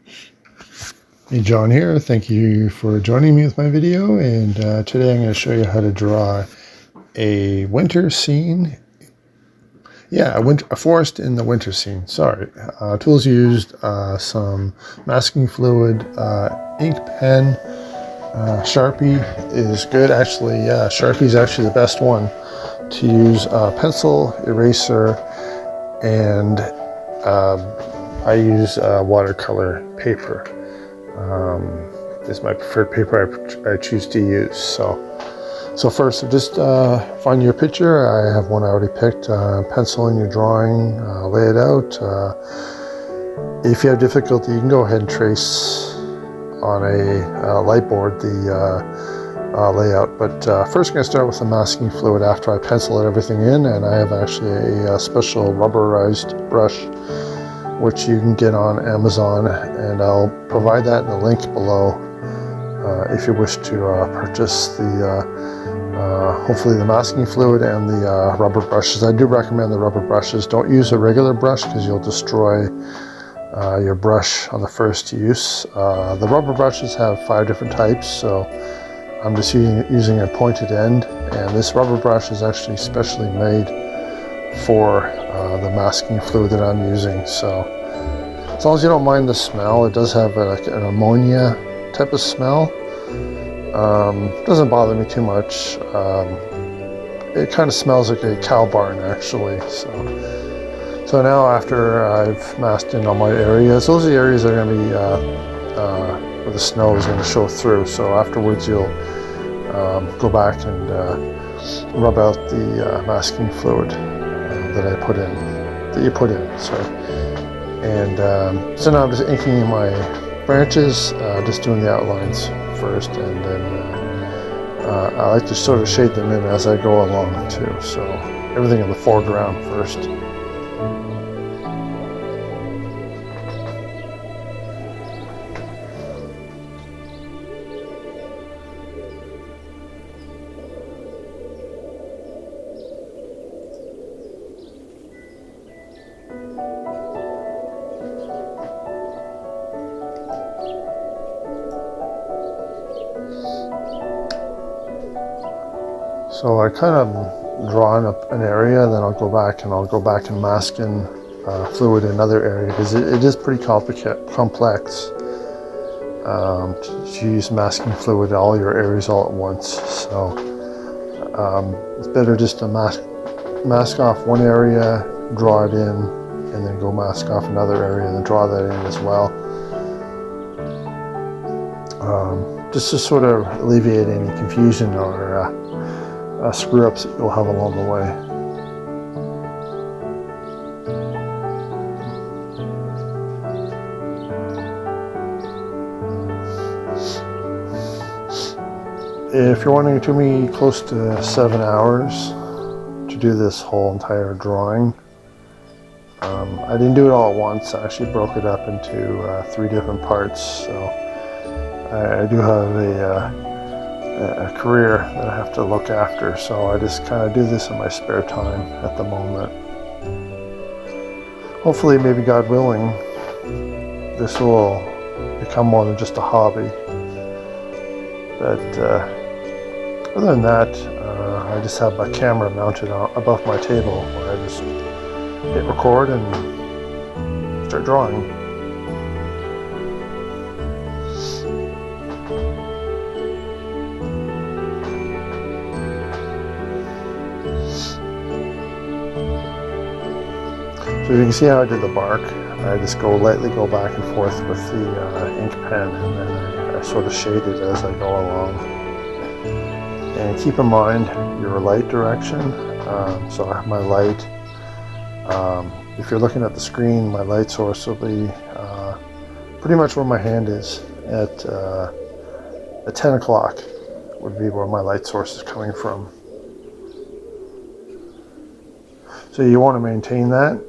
Hey, John here. Thank you for joining me with my video, and today I'm going to show you how to draw a winter scene. Yeah, a forest in the winter scene. Sorry. Tools used, some masking fluid, ink pen, Sharpie is good. Actually, yeah, Sharpie is actually the best one to use. Pencil, eraser, and I use watercolor paper. This is my preferred paper I choose to use. So first, just find your picture. I have one I already picked. Pencil in your drawing, lay it out. If you have difficulty, you can go ahead and trace on a light board the layout. But first, I'm going to start with the masking fluid after I pencil everything in, and I have actually a special rubberized brush which you can get on Amazon, and I'll provide that in the link below if you wish to purchase the hopefully the masking fluid and the rubber brushes. I do recommend the rubber brushes. Don't use a regular brush because you'll destroy your brush on the first use. The rubber brushes have 5 different types, so I'm just using a pointed end, and this rubber brush is actually specially made for the masking fluid that I'm using. So as long as you don't mind the smell, it does have like an ammonia type of smell. Doesn't bother me too much. It kind of smells like a cow barn actually. So now after I've masked in all my areas, those are the areas that are going to be where the snow is going to show through. So afterwards you'll go back and rub out the masking fluid that you put in. Sorry. And so now I'm just inking in my branches, just doing the outlines first, and then I like to sort of shade them in as I go along too. So everything in the foreground first. So I kind of draw up an area, then I'll go back and mask in fluid in another area, because it is pretty complex to use masking fluid in all your areas all at once. So it's better just to mask off one area, draw it in, and then go mask off another area and then draw that in as well. Just to sort of alleviate any confusion or screw-ups that you'll have along the way. If you're wanting it to be close to 7 hours to do this whole entire drawing, I didn't do it all at once. I actually broke it up into 3 different parts. So I do have a career that I have to look after, so I just kind of do this in my spare time at the moment. Hopefully, maybe God willing, this will become more than just a hobby. But other than that, I just have my camera mounted above my table, where I just hit record and start drawing. So you can see how I did the bark. I just lightly go back and forth with the ink pen, and then I sort of shade it as I go along. And keep in mind your light direction. So I have my light. If you're looking at the screen, my light source will be pretty much where my hand is. At 10 o'clock would be where my light source is coming from. So you want to maintain that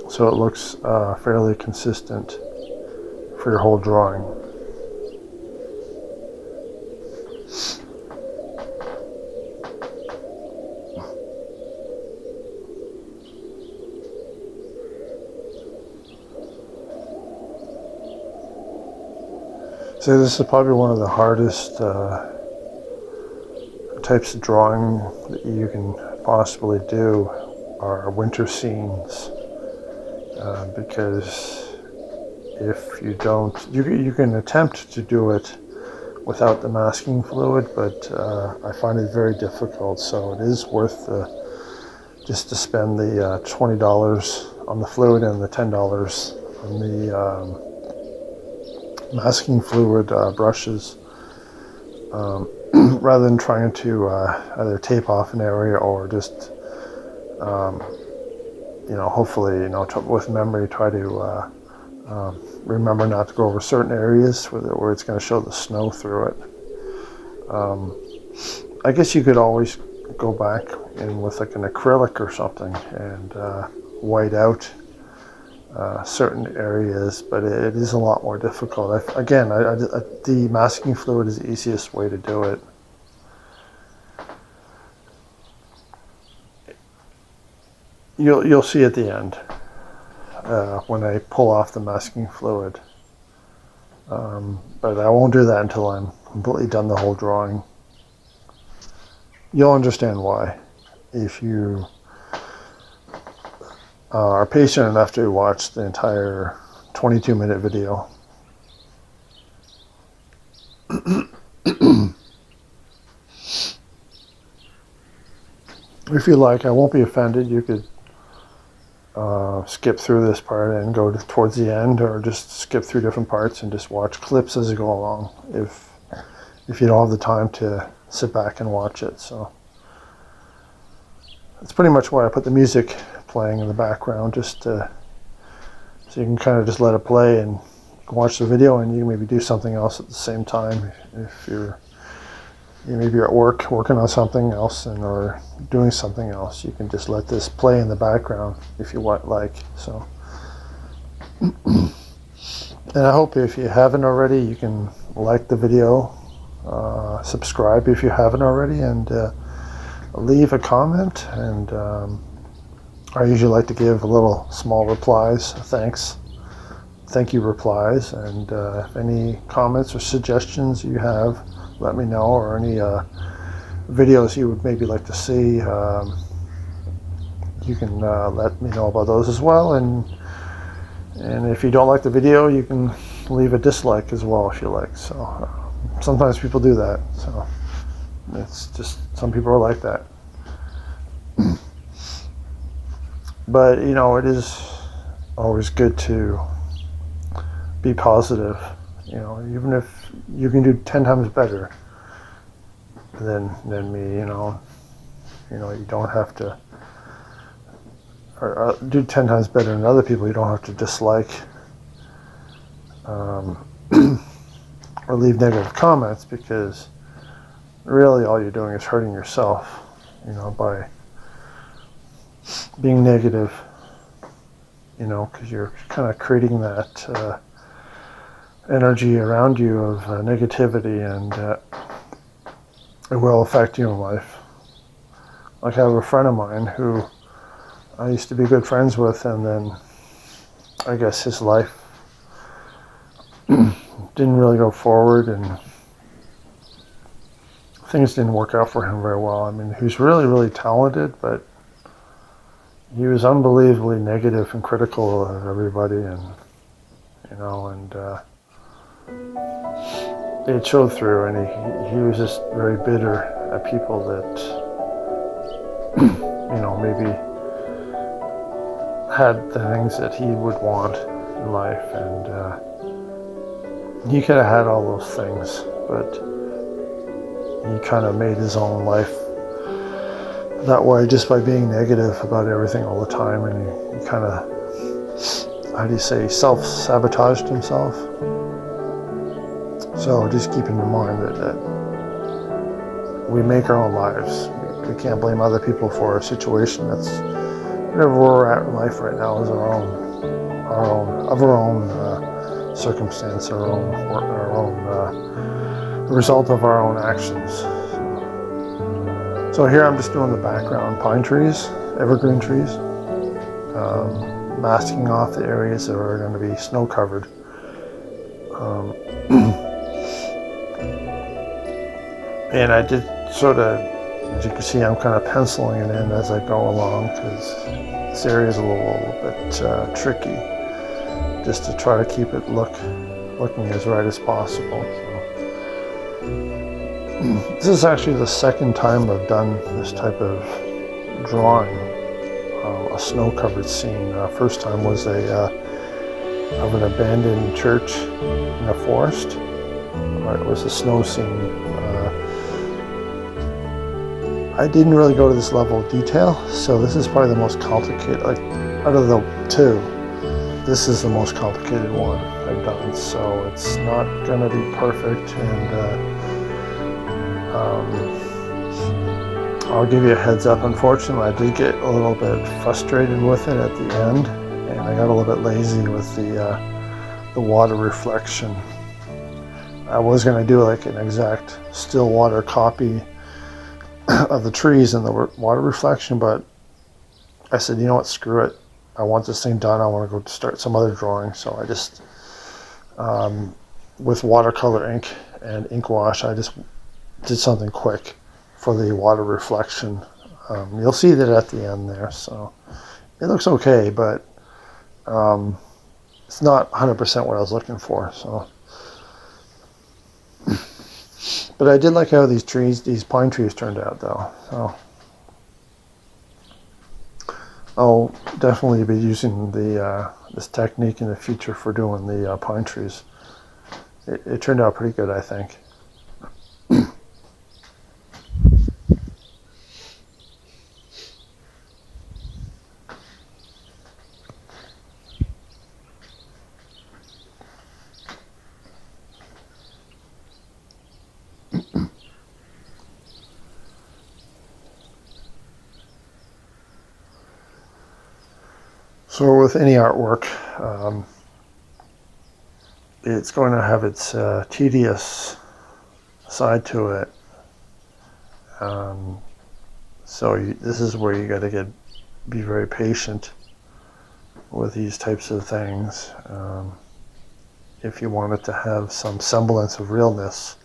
so it looks fairly consistent for your whole drawing. So this is probably one of the hardest types of drawing that you can possibly do are winter scenes, because if you don't, you can attempt to do it without the masking fluid, but I find it very difficult, so it is worth just to spend the $20 on the fluid and the $10 on the masking fluid brushes, rather than trying to either tape off an area or just hopefully with memory try to remember not to go over certain areas where it's going to show the snow through it. I guess you could always go back in with like an acrylic or something and white out certain areas, but it is a lot more difficult. The masking fluid is the easiest way to do it. You'll see at the end when I pull off the masking fluid, but I won't do that until I'm completely done the whole drawing. You'll understand why if you are patient enough to watch the entire 22-minute video. If you like, I won't be offended. You could skip through this part and go towards the end, or just skip through different parts and just watch clips as you go along if you don't have the time to sit back and watch it. So that's pretty much why I put the music playing in the background, just so you can kind of just let it play and watch the video, and you can maybe do something else at the same time if maybe you're at work working on something else or doing something else. You can just let this play in the background if you like. So and I hope if you haven't already, you can like the video, subscribe if you haven't already, and leave a comment. And I usually like to give a little small replies, thank you replies, and if any comments or suggestions you have, let me know, or any videos you would maybe like to see, you can let me know about those as well. And if you don't like the video, you can leave a dislike as well if you like. So sometimes people do that, so it's just, some people are like that. But it is always good to be positive, even if you can do 10 times better than me, you don't have to, or do 10 times better than other people. You don't have to dislike or leave negative comments, because really all you're doing is hurting yourself, by being negative, because you're kind of creating that energy around you of negativity, and it will affect you in life. Like, I have a friend of mine who I used to be good friends with, and then I guess his life didn't really go forward, and things didn't work out for him very well. I mean, he was really, really talented, but he was unbelievably negative and critical of everybody, and it showed through, and he was just very bitter at people that maybe had the things that he would want in life, and he could have had all those things, but he kind of made his own life that way just by being negative about everything all the time, and he kind of, self-sabotaged himself. So just keeping in mind that we make our own lives. We can't blame other people for a situation. That's whatever we're at in life right now is our own circumstance, the result of our own actions. So here I'm just doing the background pine trees, evergreen trees, masking off the areas that are going to be snow covered. And I did sort of, as you can see, I'm kind of penciling it in as I go along because this area is a little bit tricky, just to try to keep it looking as right as possible. So, this is actually the second time I've done this type of drawing, a snow-covered scene. First time was of an abandoned church in a forest. It was a snow scene. I didn't really go to this level of detail, so this is probably the most complicated, like out of the two, this is the most complicated one I've done. So it's not gonna be perfect, and I'll give you a heads up. Unfortunately, I did get a little bit frustrated with it at the end, and I got a little bit lazy with the water reflection. I was gonna do like an exact still water copy of the trees and the water reflection, but I said, you know what, screw it. I want this thing done. I want to go start some other drawing. So I just, with watercolor ink and ink wash, I just did something quick for the water reflection. You'll see that at the end there. So it looks okay, but it's not 100% what I was looking for. So. But I did like how these pine trees turned out though. So I'll definitely be using this technique in the future for doing the pine trees. It turned out pretty good, I think. So with any artwork, it's going to have its tedious side to it. This is where you got to be very patient with these types of things. If you want it to have some semblance of realness,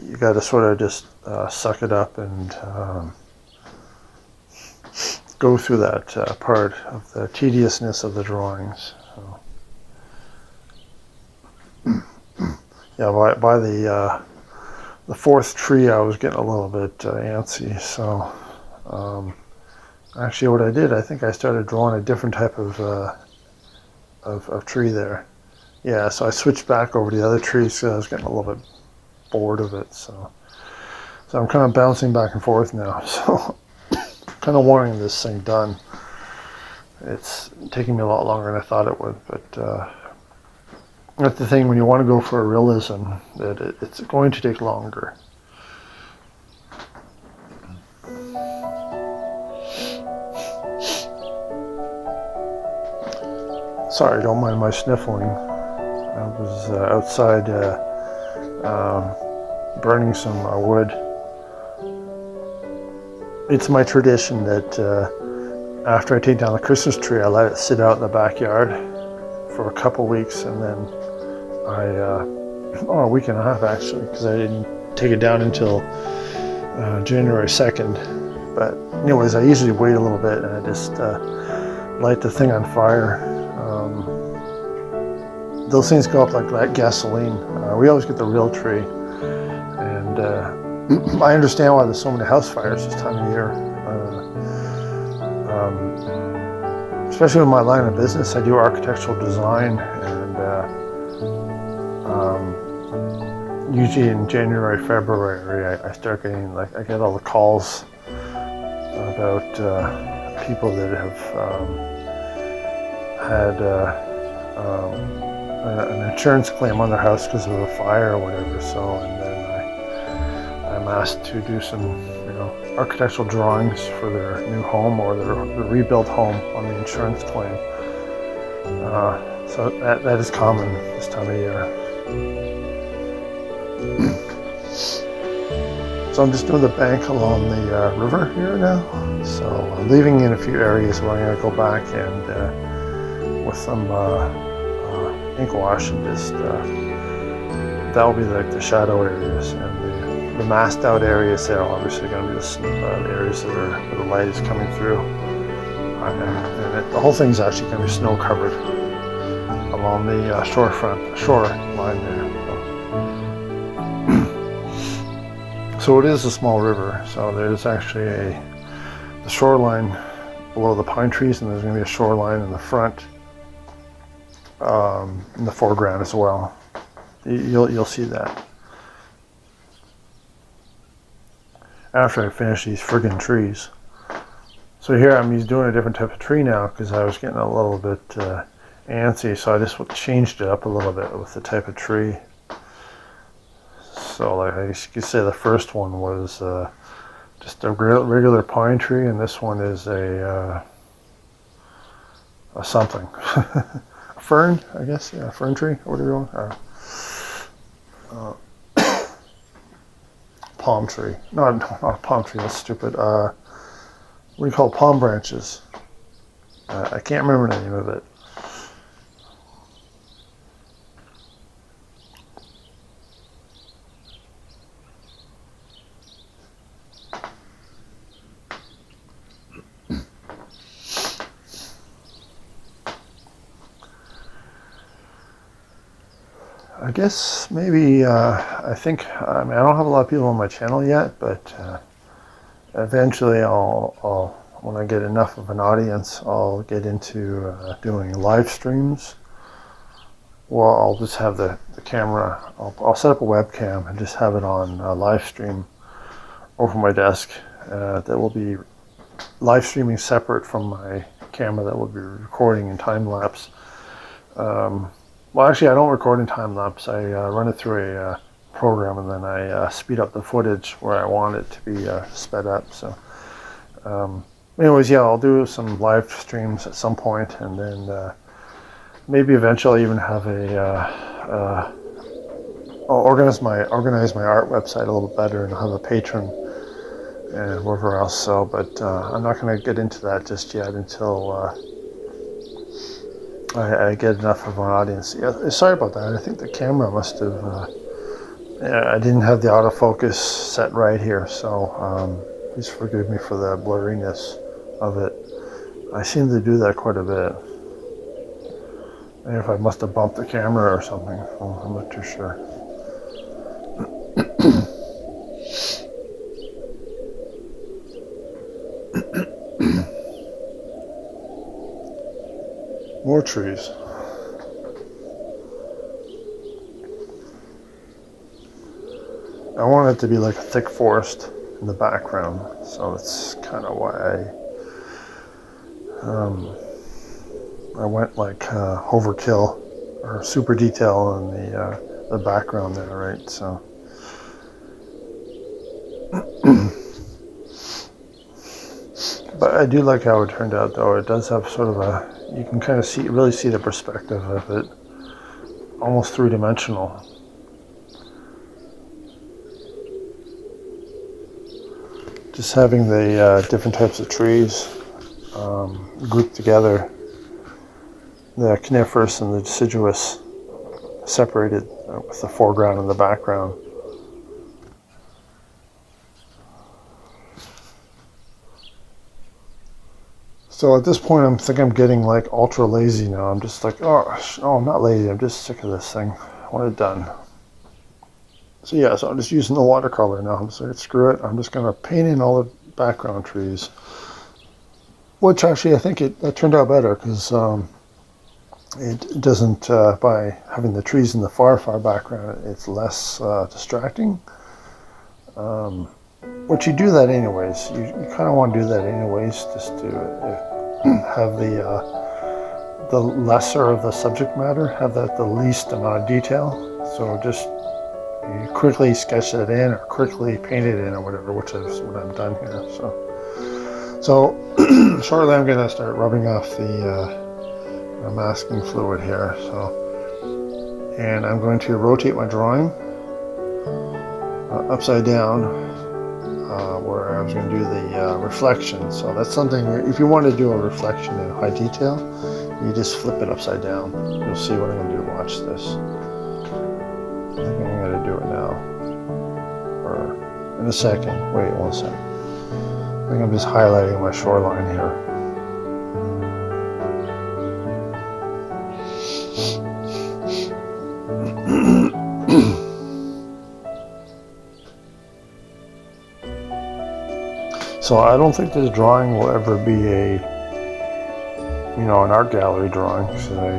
you got to sort of just suck it up and go through that part of the tediousness of the drawings. So, yeah, by the fourth tree, I was getting a little bit antsy. So, actually, what I did, I think I started drawing a different type of tree there. Yeah, so I switched back over to the other trees because I was getting a little bit bored of it. So I'm kind of bouncing back and forth now. So. Kind of wanting this thing done. It's taking me a lot longer than I thought it would, but that's the thing when you want to go for a realism, that it's going to take longer. Sorry, don't mind my sniffling. I was outside burning some wood. It's my tradition that after I take down the Christmas tree, I let it sit out in the backyard for a couple weeks, and then a week and a half actually, because I didn't take it down until January 2nd. But anyways, I usually wait a little bit and I just light the thing on fire. Those things go up like gasoline. We always get the real tree, and I understand why there's so many house fires this time of year. Especially in my line of business, I do architectural design, and usually in January, February, I start getting I get all the calls about people that have had an insurance claim on their house because of a fire or whatever. So, and then I'm asked to do some, architectural drawings for their new home or their rebuilt home on the insurance claim. So that is common this time of year. So I'm just doing the bank along the river here now. So I'm leaving in a few areas where I'm going to go back and with some ink wash and just that will be like the shadow areas, and the masked out areas there are obviously going to be the areas that are where the light is coming through. And the whole thing's actually going to be snow covered along the shore line there. So it is a small river. So there's actually the shoreline below the pine trees, and there's going to be a shoreline in the front, in the foreground as well. You'll see that after I finish these friggin' trees. So here I'm doing a different type of tree now because I was getting a little bit antsy, so I just changed it up a little bit with the type of tree. So like I could say the first one was just a regular pine tree, and this one is a something. A fern, I guess, yeah, a fern tree, or whatever you want. Palm tree. No, not a palm tree, that's stupid. What do you call palm branches? I can't remember the name of it. I guess maybe, I think, I mean, I don't have a lot of people on my channel yet, but eventually when I get enough of an audience, I'll get into doing live streams. Well, I'll just have the camera, I'll set up a webcam and just have it on live stream over my desk. That will be live streaming separate from my camera that will be recording in time lapse. Well, actually, I don't record in time lapse. I run it through a program, and then I speed up the footage where I want it to be sped up. So, anyways, yeah, I'll do some live streams at some point, and then maybe eventually even have I'll organize my art website a little better and have a patron and whatever else. So, but I'm not going to get into that just yet until I get enough of an audience. Yeah, sorry about that. I think the camera must have. I didn't have the autofocus set right here, so please forgive me for the blurriness of it. I seem to do that quite a bit. And if I must have bumped the camera or something, well, I'm not too sure. More trees. I want it to be like a thick forest in the background, so that's kind of why I went like overkill or super detail on the background there, right? So. But I do like how it turned out, though. It does have sort of you can kind of really see the perspective of it, almost three-dimensional. Just having the different types of trees grouped together, the coniferous and the deciduous separated with the foreground and the background. So at this point, I think I'm getting like ultra lazy now. I'm just like, oh, I'm not lazy. I'm just sick of this thing. I want it done. So yeah, so I'm just using the watercolor now. I'm just like, screw it. I'm just going to paint in all the background trees. Which actually, I think it turned out better because it doesn't, by having the trees in the far background, it's less distracting. But you do that anyways. You kind of want to do that anyways, just to have the lesser of the subject matter, have that the least amount of detail. So just you quickly sketch that in, or quickly paint it in, or whatever, which is what I've done here. So shortly I'm going to start rubbing off the masking fluid here. So, and I'm going to rotate my drawing upside down. Where I was going to do the reflection. So that's something, if you want to do a reflection in high detail, you just flip it upside down. You'll see what I'm going to do. Watch this. think I'm going to do it now. Or in a second. Wait 1 second. I think I'm just highlighting my shoreline here. So I don't think this drawing will ever be an art gallery drawing. So I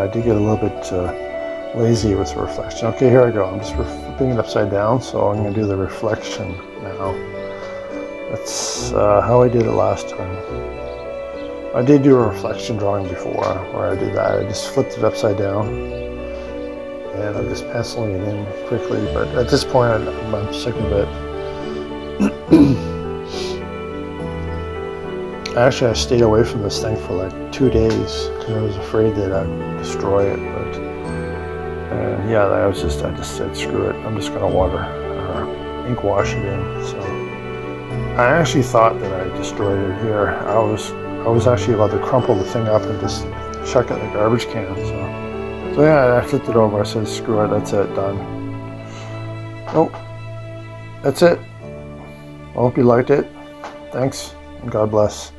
did get a little bit lazy with the reflection. Okay, here I go. I'm just flipping it upside down, so I'm going to do the reflection now. That's how I did it last time. I did do a reflection drawing before where I did that. I just flipped it upside down, and I'm just penciling it in quickly. But at this point, I'm sick of it. Actually, I stayed away from this thing for like 2 days because I was afraid that I'd destroy it. But yeah, I just said screw it. I'm just gonna ink wash it in. So I actually thought that I destroyed it here. I was actually about to crumple the thing up and just chuck it in the garbage can. So yeah, I flipped it over. I said screw it. That's it. Done. Nope. That's it. I hope you liked it. Thanks and God bless.